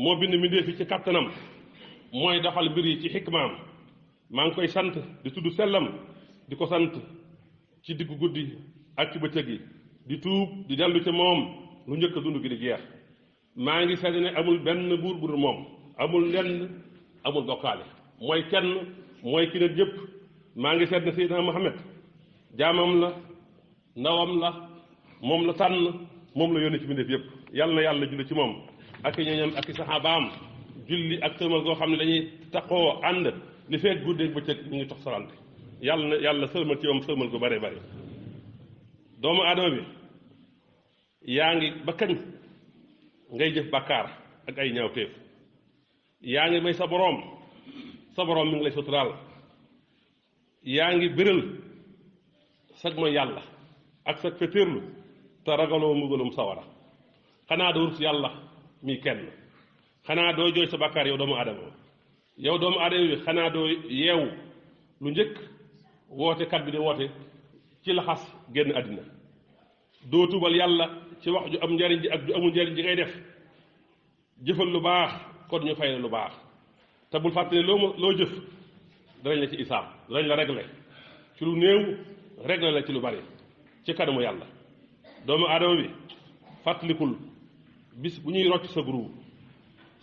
moo bind mbindéef yi ci kattanam mooy doxal mbir yi ci xikmaam maa ngi koy sant di tudd sellam di ko sant ci diggu guddi ak ci bëccëg yi di tuub di dellu ci moom lu njëkk dund gi di jeex maa ngi seede ne amul benn buur bu dul moom amul lenn amul bokkaale mooy kenn mooy ki ne ñëpp maa ngi seede ne Seydina Muhammad jaamam la ndawam la moom la tànn moom la yónni ci mbindeef yëpp yàlla na yàlla julli ci moom ak i ñoñam ak i saxaabaam julli ak sëlmal goo xam ne dañuy taxoo ànd li fekk guddeeg bëccëg ñu ngi tox salante yàlla na yàlla sëlmal ci moom sëlmal gu bare bare doomu aadama bi yaa ngi ba kañ ngay jëf bàkkaar ak ay ñaawteef yaa ngi may sa boroom mi ngi lay suturaal yaa ngi béral sag mooy yàlla ak sag fetéerlu te ragaloo mbugalum sawara xanaa doo rus yàlla mi kenn xanaa doo jooy sa bàkkaar yow doomu aadama bi xanaa doo yeewu lu njëkk woote kat bi di woote ci laxas génn àddina doo tubal yàlla ci wax ju am njariñ ji ak ju amul njariñ ji ngay def jëfal lu baax kon ñu fay la lu baax te bul fàtte ne loo jëf danañ la ci isaab danañ la réglé ci lu néew réglé la ci lu bari ci kanamu yàlla doomu aadama bi fàttalikul bis bu ñuy rocc sa guru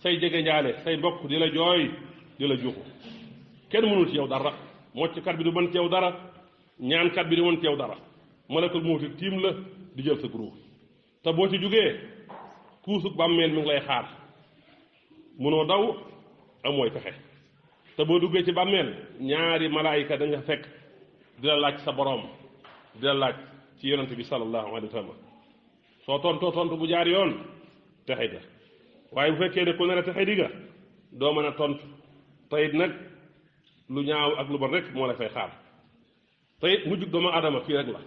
say jege njaale say mbokk di la jooy di la juuxu kenn mënul ci yow dara mocckat bi du mën ci yow dara ñaankat bi du mën ci yow dara malakul mawti tiim la di jël sa guru te boo ci jugee kuusug bàmmeel mi ngi lay xaar mënoo daw amooy pexe te boo duggee ci bàmmeel ñaari malaayika da nga fekk di la laaj sa boroom di la laaj ci yonante bi sallallahu alayhi wa sallam soo tontoo tontu bu jaar yoon texe ga waaye bu fekkee ne ku ne la texe di ga doo mën a tontu te it nag lu ñaaw ak lu bon rek moo la fay xaar te it mujjug doomu aadama fii rek la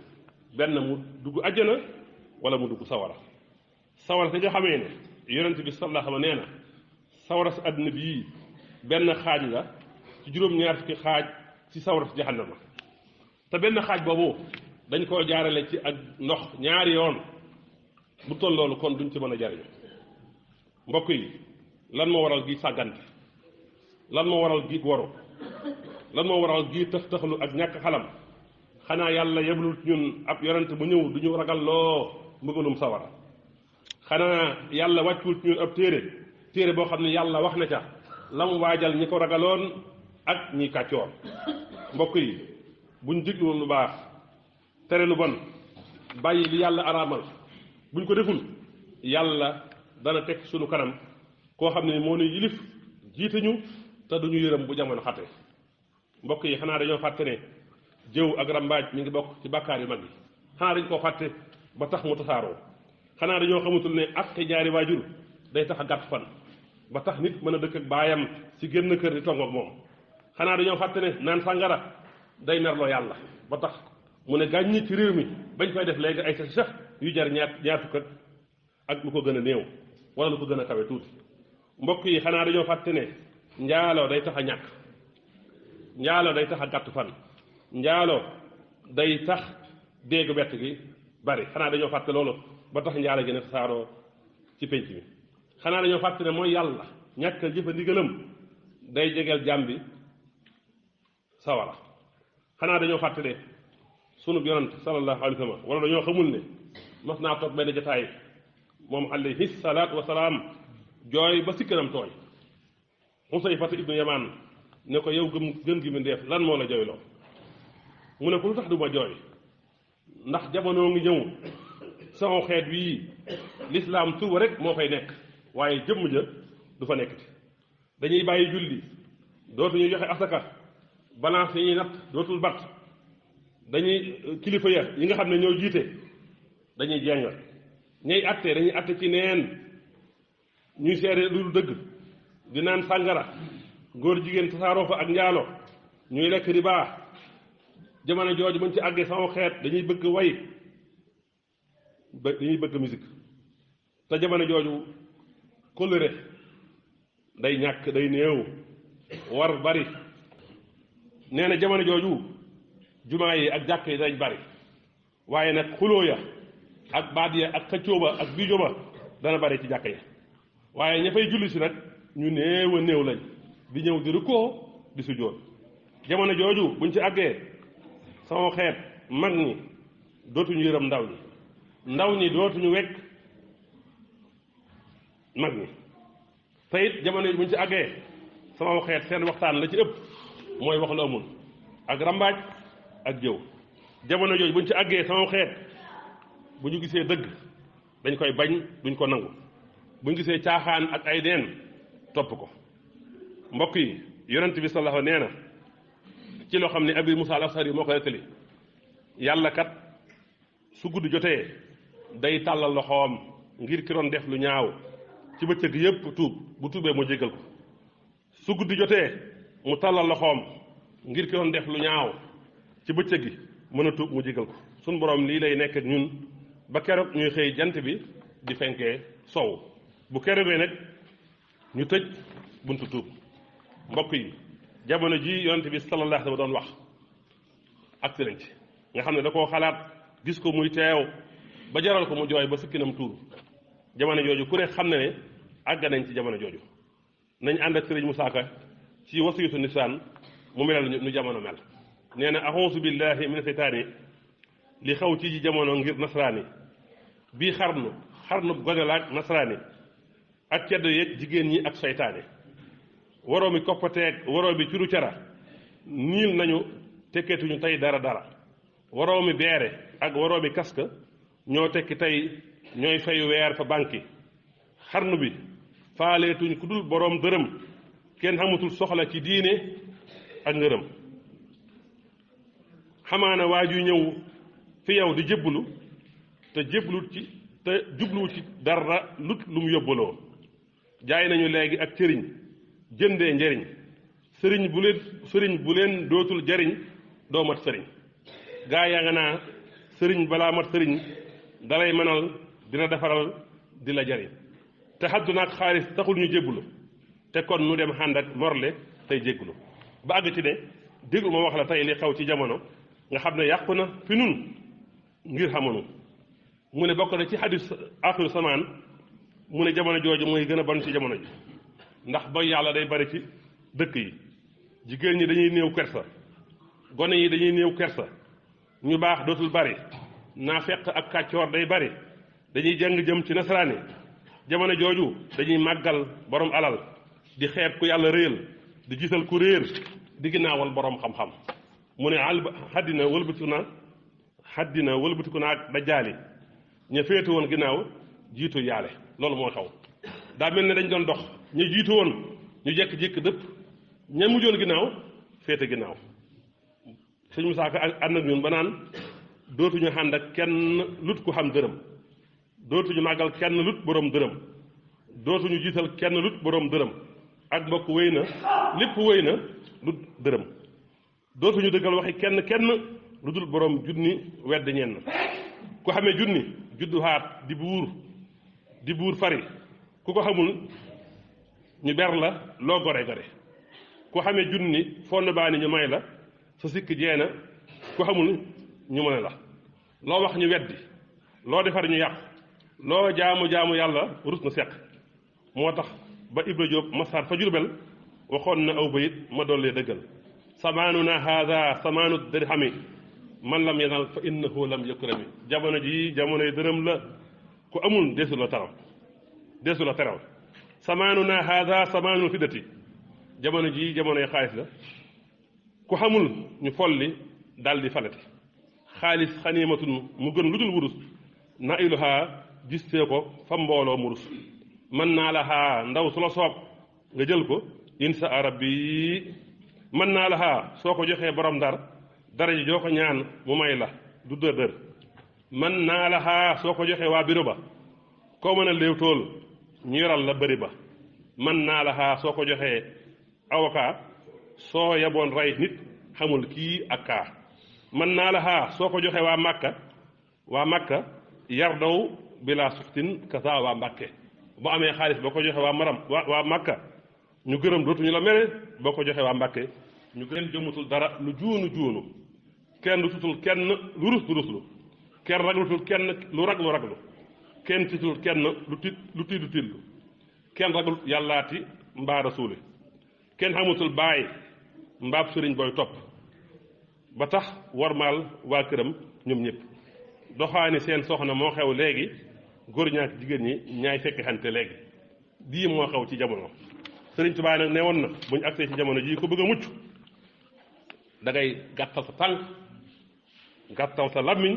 benn mu dugg àjjana wala mu dugg sawara si nga xamee ne yonent bi sallallahu alayhi wa sallam nee na sawara si àdduna bii benn xaaj la ci juróom-ñaar fukki xaaj ci sawara si jahannama te benn xaaj boobu dañ koo jaarale ci ak ndox ñaari yoon bu toll loolu kon duñ ci mën a jariñu mbokk yi lan moo waral gi sàggante lan moo waral gi waru lan moo waral gi taxalu ak ñàkk xalam xanaa yàlla yeblul ci ñun ab yonent bu ñëw du ñu ragal loo mbëggalum sawara xanaa yàlla wàccul ci ñun ab téere boo xam ne yàlla wax na ca lam waajal ñi ko ragaloon ak ñi kàccoor mbokk yi buñ diglu lu baax tere lu bon bàyyi li yàlla araamal buñ ko deful yàlla dana teg sunu kanam koo xam ne moo nu yilif jiite ñu te duñu yërëm bu jamono xate mbokk yi xanaa dañoo fàtte ne jëw ak rambaaj mi ngi bokk ci bàkkaar yu mag yi xanaa dañ koo fàtte ba tax mu tasaaroo xanaa dañoo xamatul ne ak te ñaari waajur day tax a gàtt fan ba tax nit mën a dëkk ak baayam ci génn kër di tongoog moom xanaa dañoo fàtte ne naan sàngara day merloo yàlla ba tax mu ne gàññi ci réew mi bañ koy def léegi ay sax yu jar ñaar fukk ak lu ko gën a néew wala lu ko gën a kawe tuuti mbokk yi xanaa dañoo fàtte ne njaaloo day tax a ñàkk njaaloo day tax a gàtt fan njaaloo day tax dégg bett gi bari xanaa dañoo fàtte loolu ba tax njaalo gi ne tasaaroo ci pénc mi xanaa dañoo fàtte ne mooy yàlla ñàkk a jëfa ndigalam day jegeel jàmm bi sawara xanaa dañoo fàtte ne sunu yonent sallallahu alayhi wa sallam wala dañoo xamul ne mas naa toog benn jotaay moom alayhi salaatu wa salaam jooy ba sikkanam tooy Xusayfatu ibnu Yamaan ne ko yow gën gi mu ndeef lan moo la jooyloo mu ne ko lu tax du ma jooy ndax jamono ngi ñëw sama xeet wii lislaam tuuba rek moo fay nekk waaye jëmm ja du fa nekkati dañuy bàyyi julli dootuñu joxe asaka balance yi ñuy natt dootul bat dañuy kilifa ya yi nga xam ne ñoo jiite dañuy jengal ñay atte dañuy atte ci neen ñuy seere lu dul dëgg di naan sàngara góor jigéen tasaaroo fa ak njaalo ñuy lekk riba jamono jooju buñ ci àggee sama xeet dañuy bëgg way dañuy bëgg musique te jamono jooju kóllëre day ñàkk day néew war bari nee na jamono jooju jumaa yi ak jàkk yi dañ bari waaye nag xuloo ya ak baat ya ak xëccoo ba ak biijo ba dana bari ci jàkk yi waaye ña fay julli si nag ñu néew a néew lañ di ñëw di rukkoo di sujjóot jamono jooju buñ ci àggee sama xeet mag ñi dootuñu yërëm ndaw ñi dootuñu wekk mag ñi te it jamono yi buñ ci àggee sama xeet seen waxtaan la ci ëpp mooy wax lu amul ak rambaaj ak jëw jamono jooju buñ ci àggee sama xeet bu ñu gisee dëgg dañ koy bañ duñ ko nangu bu ñu gisee caaxaan ak ay neen topp ko mbokk yi yonent bi sallallahu nee na ci loo xam ne Abi Musa al-Ashari moo ko nettali yàlla kat su guddi jotee day tàllal loxoom ngir ki doon def lu ñaaw ci bëccëg yépp tuub bu tuubee mu jéggal ko su guddi jotee mu tàllal loxoom ngir ki doon def lu ñaaw ci bëccëg gi mën a tuub mu jéggal ko suñ borom lii lay nekk ak ñun ba keroog ñuy xëy jant bi di fenkee sow bu keroogee nag ñu tëj buntu tuub mbokk yi jamono ji yonent bi sallallahu alayhi wa sallam doon wax ak si nañ ci nga xam ne da koo xalaat gis ko muy teew ba jaral ko mu jooy ba sikkinam tuur jamono jooju ku ne xam ne ne àgg nañ ci jamono jooju nañ ànd ak sëriñ Musaa Ka ci wasiyatu nisaan mu melal ñu jamono mel nee na axuusu billahi mina seytaani li xaw ci jamono ngir nasraani bii xarnu gone la ak nasraani ak ceddo yeeg jigéen ñi ak seytaane waroomi koppateeg waroomi curu cara niil nañu tekketuñu tey dara waroomi beere ak waroomi kaska ñoo tekki tey ñooy fay weer fa banque xarnu bi faaleetuñ ku dul boroom dërëm kenn xamatul soxla ci diine ak ngërëm xamaana waa ju ñëw fi yow di jébbalu te jubluwut ci dara lut lu mu yóbbaloo jaay nañu léegi ak cëriñ jëndee njëriñ sëriñ bu leen dootul jariñ doo mat sëriñ gaa yaa nga naa sëriñ balaa mat sëriñ dalay mënal dina defaral di la jariñ te xadduna ak xaalis taxul ñu jébbulu te kon nu dem xànd ak morle tey jéggulu ba àgg ci ne déglu ma wax la tey li xaw ci jamono nga xam ne yàqu na fi nun ngir xamanu mu ne bokk na ci xadis axiru samaan mu ne jamono jooju mooy gën a bon ci jamono ji ndax ba yàlla day bari ci dëkk yi jigéen ñi dañuy néew kersa gone yi dañuy néew kersa ñu baax dootul bari naafeq ak kàccoor day bari dañuy jàng jëm ci nasaraani jamono jooju dañuy màggal borom alal di xeeb ku yàlla réyal di gisal ku réer di ginnaawal borom xam-xam mu ne xaddina wëlbatiku na ak dajjaali ña féetu woon ginnaaw jiitu yaale loolu moo xaw daa mel ne dañ doon dox ñu jiitu woon ñu jekk-jékk dëpp ña mujjoon ginnaaw féete ginnaaw sëñ Musaa Ka ànd ak ñun ba naan dootuñu ànd ak kenn lut ku xam dërëm dootuñu màggal kenn lut borom dërëm dootuñu jiital kenn lut borom dërëm ak mbokk wéy na lépp wéy na lut dërëm dootuñu dëggal waxi kenn lu dul borom junni wedd ñenn ku xamee junni juddu haat di buur fari ku ko xamul ñu ber la loo gore ku xamee junni fonn baani ñu may la sa sikk jeena ku xamul ñu mën la loo wax ñu weddi loo defar ñu yàq loo jaamu yàlla rus na seq moo tax ba Ibra Jóob masaar fa Jurbel waxoon na aw bayit ma dollee dëggal samaanuna haada samaanu dirhami man lam yanal fa innahu lam yukrami jamono ji jamonoy dërëm la ku amul deesu la teral samaanuna haada samaanu fiddati jamono ji jamonoy xaalis la ku xamul ñu folli daldi falati xaalis xaniimatun mu gën lu dul wurus na iluhaa gistee ko fa mbooloo murus mën naa la xaa ndaw su la soob nga jël ko insa rabbi mën naa la xaa soo ko joxee borom ndar dara ji joo ko ñaan mu may la du dër mën naa la xaa soo ko joxee waa biro ba koo mën a léew tool ñu yoral la bëri ba mën naa la xaa soo ko joxee avocat soo yaboon rey nit xamul kii ak kaa mën naa la xaa soo ko joxee waa Makka yar daw bilaa suftin kasa waa Mbàkke boo amee xaalis boo ko joxee waa Makka ñu gërëm dootuñu la mere boo ko joxee waa Mbàkke ñu gën jëmutul dara lu juunu kenn du tutul kenn lu rus du ruslu kenn raglutul kenn lu raglu kenn tiitul kenn lu tiit du tiitlu kenn ragul yàllaati mbaa rasuuli kenn xamutul baay mbaab sëriñ booy topp ba tax warmaal waa këram ñoom ñëpp doxaani seen soxna moo xew léegi góor ñaak jigéen ñi ñaay fekk xante léegi lii moo xew ci jamono sëriñ Tuubaa nag ne woon na bu ñu agsee ci jamono jii ko bëgg a mucc da ngay gàttal sa tànk gàttal sa làmmiñ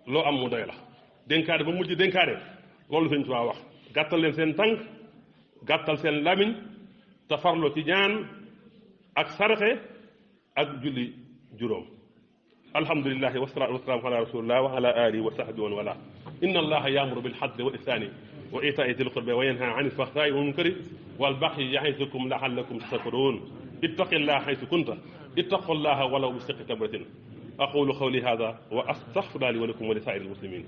loo am mu doy la dénkaane ba mujj dénkaane loolu sëriñ Tuubaa wax gàttal leen seen tànk gàttal seen làmmiñ te farlu ci ñaan ak saraxe ak julli juróom alhamdulillahi wasalaatu wasalaamu ala rasulillah wa ala alihi wa sahbihi wa wala inna allaha yaamuru bil adli wal ihsani wa itaai dil qurba wa yanha anil fahsai wal munkari wal bagyi ya'izukum la'allakum tashkurun ittaqillaha haythu kunta ittaqullaha walaw bi shiqqi tamratin aqulu qawli hadha wa astaghfirullaha li wa lakum wa li sa'iril muslimin